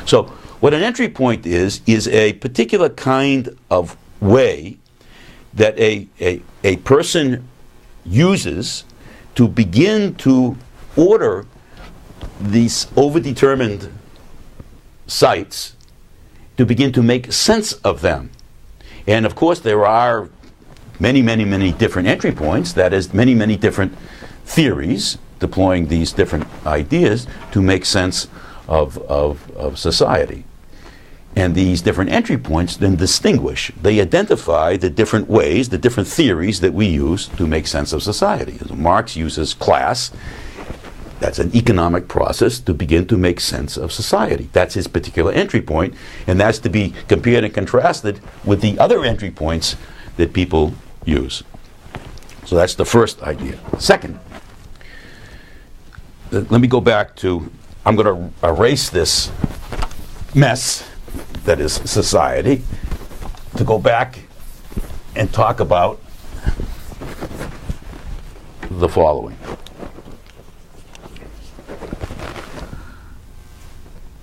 So what an entry point is a particular kind of way that a person uses to begin to order these overdetermined sites, to begin to make sense of them. And of course there are many different entry points, that is, many different theories deploying these different ideas to make sense of society. And these different entry points then distinguish, they identify the different ways, the different theories that we use to make sense of society. Marx uses class, that's an economic process, to begin to make sense of society. That's his particular entry point, and that's to be compared and contrasted with the other entry points that people use. So that's the first idea. Second, let me go back to, I'm going to erase this mess that is society, to go back and talk about the following.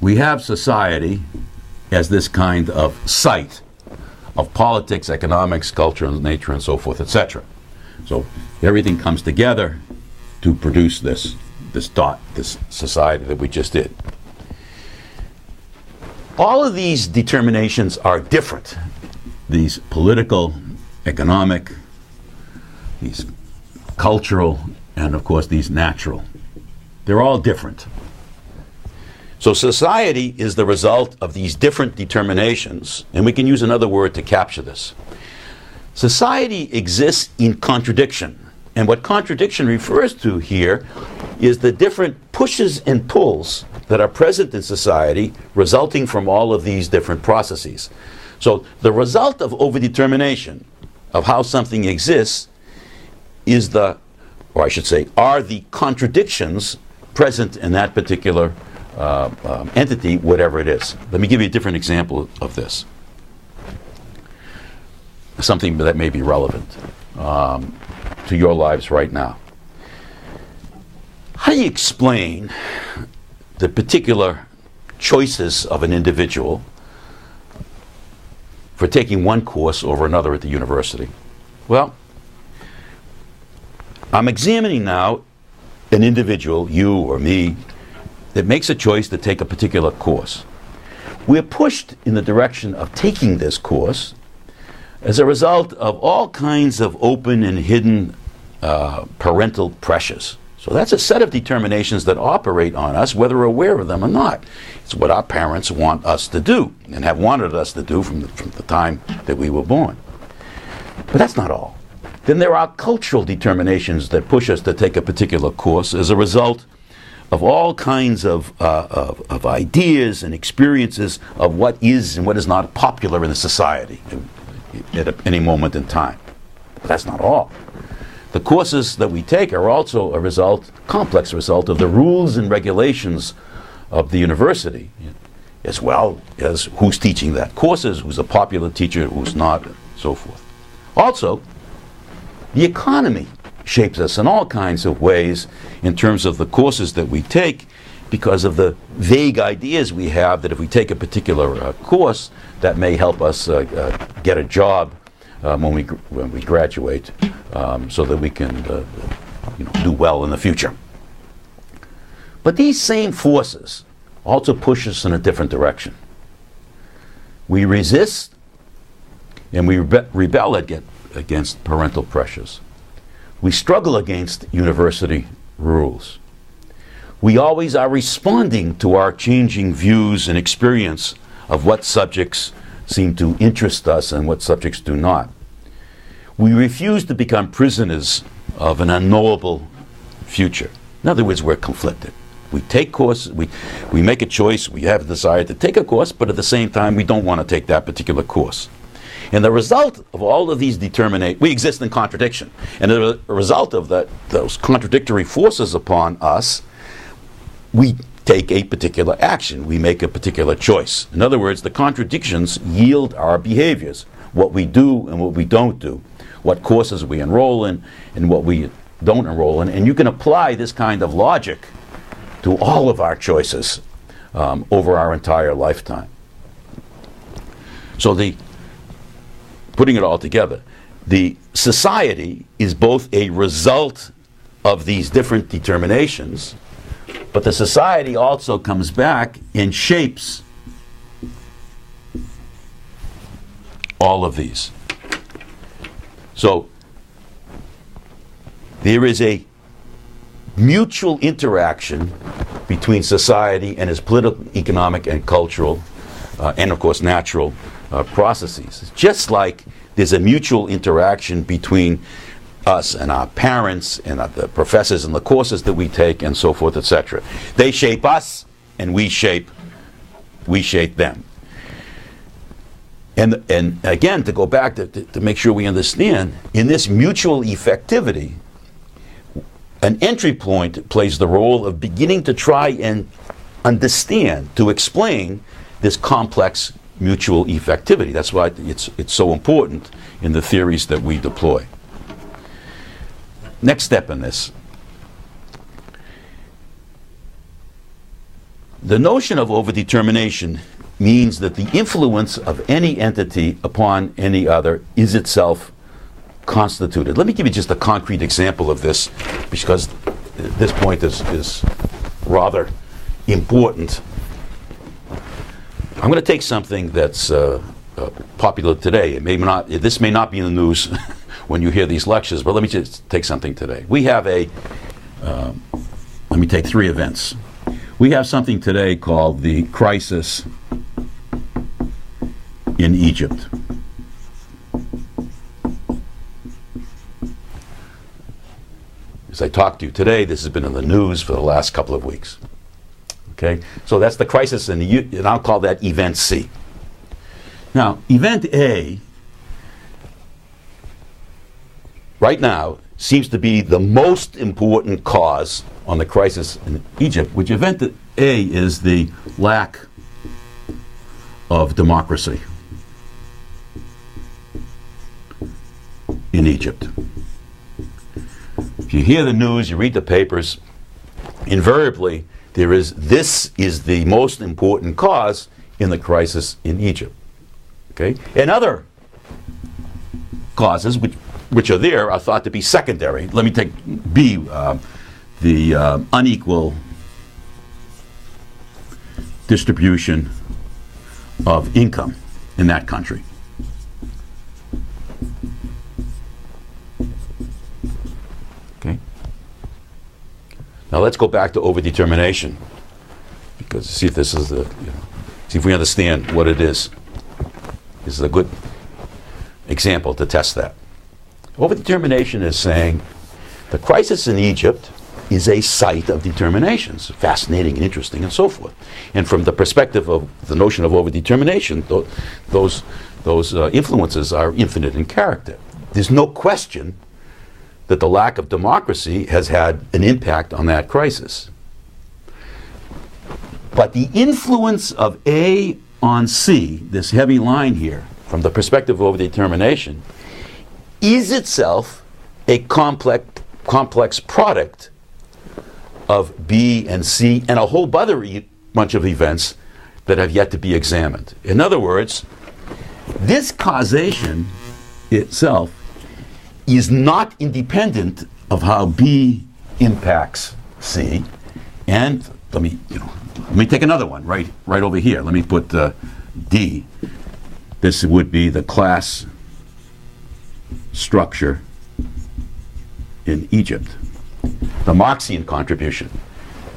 We have society as this kind of site of politics, economics, culture, and nature, and so forth, etc. So everything comes together to produce this society that we just did. All of these determinations are different. These political, economic, these cultural, and of course these natural. They're all different. So society is the result of these different determinations, and we can use another word to capture this. Society exists in contradiction, and what contradiction refers to here is the different pushes and pulls that are present in society resulting from all of these different processes. So the result of overdetermination of how something exists is are the contradictions present in that particular entity, whatever it is. Let me give you a different example of this. Something that may be relevant to your lives right now. How do you explain the particular choices of an individual for taking one course over another at the university? Well, I'm examining now an individual, you or me, that makes a choice to take a particular course. We're pushed in the direction of taking this course as a result of all kinds of open and hidden parental pressures. So that's a set of determinations that operate on us, whether we're aware of them or not. It's what our parents want us to do and have wanted us to do from the time that we were born. But that's not all. Then there are cultural determinations that push us to take a particular course as a result of all kinds of ideas and experiences of what is and what is not popular in the society at any moment in time. But that's not all. The courses that we take are also a complex result of the rules and regulations of the university, as well as who's teaching that courses, who's a popular teacher, who's not, and so forth. Also, the economy shapes us in all kinds of ways in terms of the courses that we take, because of the vague ideas we have that if we take a particular course, that may help us get a job when we graduate, so that we can do well in the future. But these same forces also push us in a different direction. We resist and we rebel against parental pressures. We struggle against university rules. We always are responding to our changing views and experience of what subjects seem to interest us and what subjects do not. We refuse to become prisoners of an unknowable future. In other words, we're conflicted. We take courses, we make a choice, we have a desire to take a course, but at the same time we don't want to take that particular course. And the result of all of these we exist in contradiction. And as a result of those contradictory forces upon us, we take a particular action, we make a particular choice. In other words, the contradictions yield our behaviors, what we do and what we don't do, what courses we enroll in and what we don't enroll in. And you can apply this kind of logic to all of our choices over our entire lifetime. So putting it all together, the society is both a result of these different determinations, but the society also comes back and shapes all of these. So there is a mutual interaction between society and its political, economic, and cultural, and of course natural processes. Just like there's a mutual interaction between us and our parents and the professors and the courses that we take and so forth, etc. They shape us and we shape them. And again, to go back to make sure we understand, in this mutual effectivity, an entry point plays the role of beginning to try and understand, to explain this complex mutual effectivity. That's why it's so important in the theories that we deploy. Next step in this. The notion of overdetermination means that the influence of any entity upon any other is itself constituted. Let me give you just a concrete example of this, because this point is rather important. I'm going to take something that's popular today. This may not be in the news when you hear these lectures, but let me just take something today. We have let me take 3 events. We have something today called the crisis in Egypt. As I talk to you today, this has been in the news for the last couple of weeks. Okay, so that's the crisis, and I'll call that event C. Now, event A, right now, seems to be the most important cause on the crisis in Egypt, which event A is the lack of democracy in Egypt. If you hear the news, you read the papers, invariably this is the most important cause in the crisis in Egypt. Okay? And other causes which are there are thought to be secondary. Let me take B, the unequal distribution of income in that country. Okay? Now let's go back to overdetermination, because see if this is see if we understand what it is. This is a good example to test that. Overdetermination is saying the crisis in Egypt is a site of determinations, fascinating and interesting and so forth. And from the perspective of the notion of overdetermination, those influences are infinite in character. There's no question that the lack of democracy has had an impact on that crisis. But the influence of A on C, this heavy line here, from the perspective of overdetermination, is itself a complex product of B and C and a whole bunch of events that have yet to be examined. In other words, this causation itself is not independent of how B impacts C. And let me take another one right over here. Let me put D. This would be the class structure in Egypt, the Marxian contribution.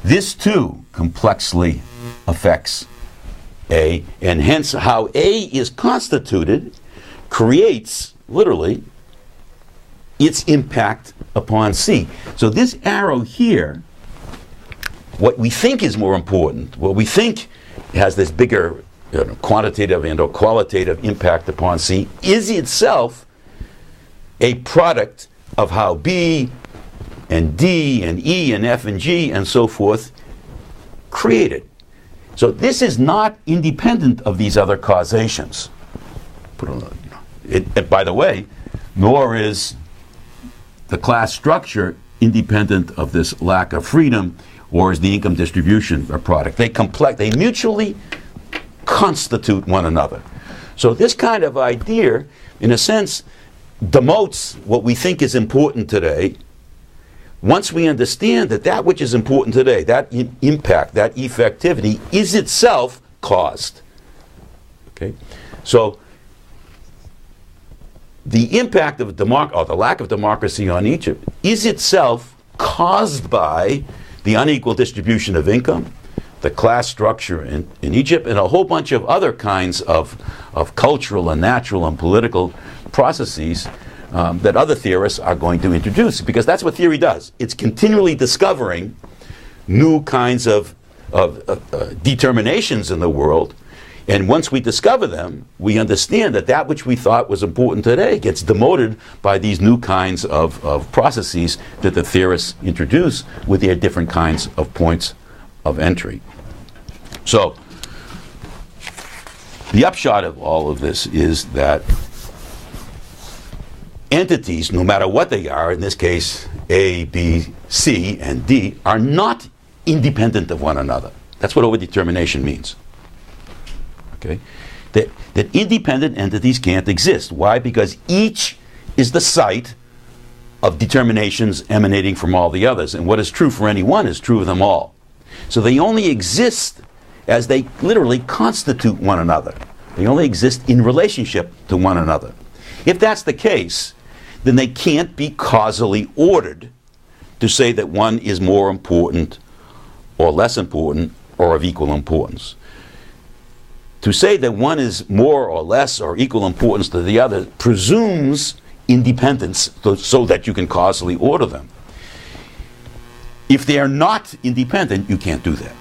This too complexly affects A, and hence how A is constituted creates, literally, its impact upon C. So this arrow here, what we think is more important, what we think has this bigger quantitative and or qualitative impact upon C, is itself a product of how B and D and E and F and G and so forth created. So this is not independent of these other causations. And by the way, nor is the class structure independent of this lack of freedom or is the income distribution a product? They mutually constitute one another. So this kind of idea, in a sense, demotes what we think is important today. Once we understand that that which is important today, that impact, that effectivity, is itself caused. Okay? So the impact of the lack of democracy on Egypt is itself caused by the unequal distribution of income, the class structure in Egypt, and a whole bunch of other kinds of cultural and natural and political processes that other theorists are going to introduce, because that's what theory does. It's continually discovering new kinds of determinations in the world, and once we discover them, we understand that that which we thought was important today gets demoted by these new kinds of processes that the theorists introduce with their different kinds of points of entry. So, the upshot of all of this is that entities, no matter what they are, in this case A, B, C, and D, are not independent of one another. That's what overdetermination means. Okay? That independent entities can't exist. Why? Because each is the site of determinations emanating from all the others. And what is true for any one is true of them all. So they only exist as they literally constitute one another. They only exist in relationship to one another. If that's the case, then they can't be causally ordered to say that one is more important or less important or of equal importance. To say that one is more or less or equal importance to the other presumes independence so that you can causally order them. If they are not independent, you can't do that.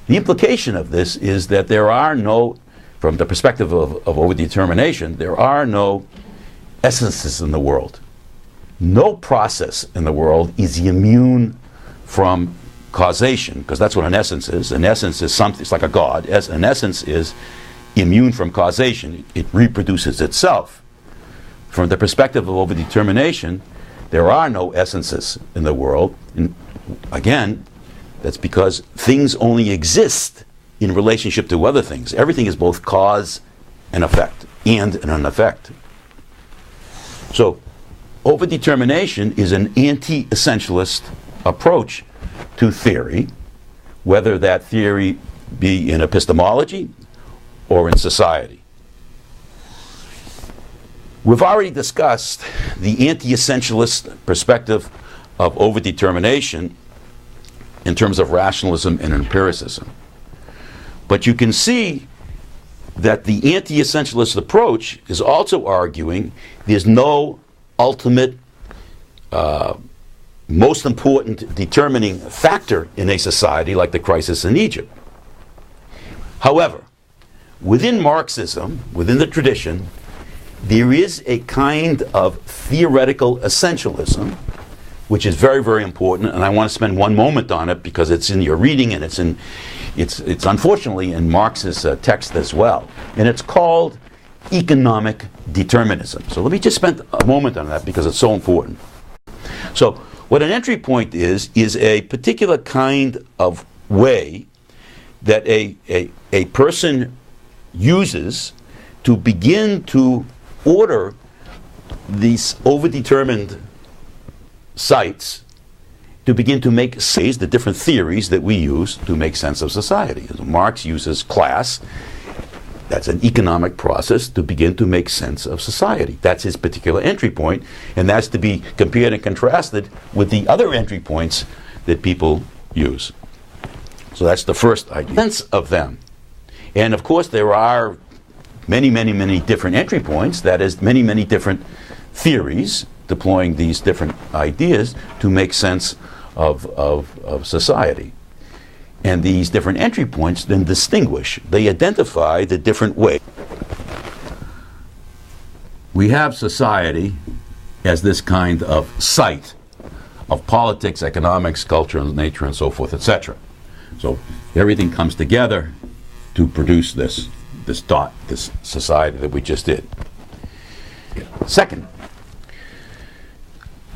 The implication of this is that there are no, from the perspective of overdetermination, there are no essences in the world. No process in the world is immune from causation, because that's what an essence is. An essence is something, it's like a god. An essence is immune from causation. It reproduces itself. From the perspective of overdetermination, there are no essences in the world. And again, that's because things only exist in relationship to other things. Everything is both cause and effect, and an effect. So, overdetermination is an anti-essentialist approach to theory, whether that theory be in epistemology or in society. We've already discussed the anti-essentialist perspective of overdetermination in terms of rationalism and empiricism. But you can see that the anti-essentialist approach is also arguing there's no ultimate, most important determining factor in a society like the crisis in Egypt. However, within Marxism, within the tradition, there is a kind of theoretical essentialism which is very, very important, and I want to spend one moment on it because it's in your reading and it's unfortunately in Marx's text as well. And it's called economic determinism. So let me just spend a moment on that because it's so important. So what an entry point is a particular kind of way that a person uses to begin to order these overdetermined sites, to begin to make sense the different theories that we use to make sense of society. Marx uses class, that's an economic process, to begin to make sense of society. That's his particular entry point, and that's to be compared and contrasted with the other entry points that people use. So that's the first idea. Sense of them. And of course there are many, many, many different entry points, that is, many, many different theories deploying these different ideas to make sense of society. And these different entry points then distinguish, they identify the different ways. We have society as this kind of site of politics, economics, culture, and nature, and so forth, etc. So everything comes together to produce this society that we just did. Second,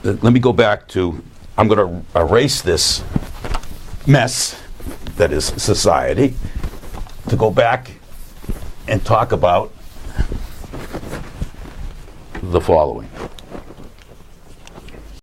let me go back to I'm going to erase this mess that is society to go back and talk about the following.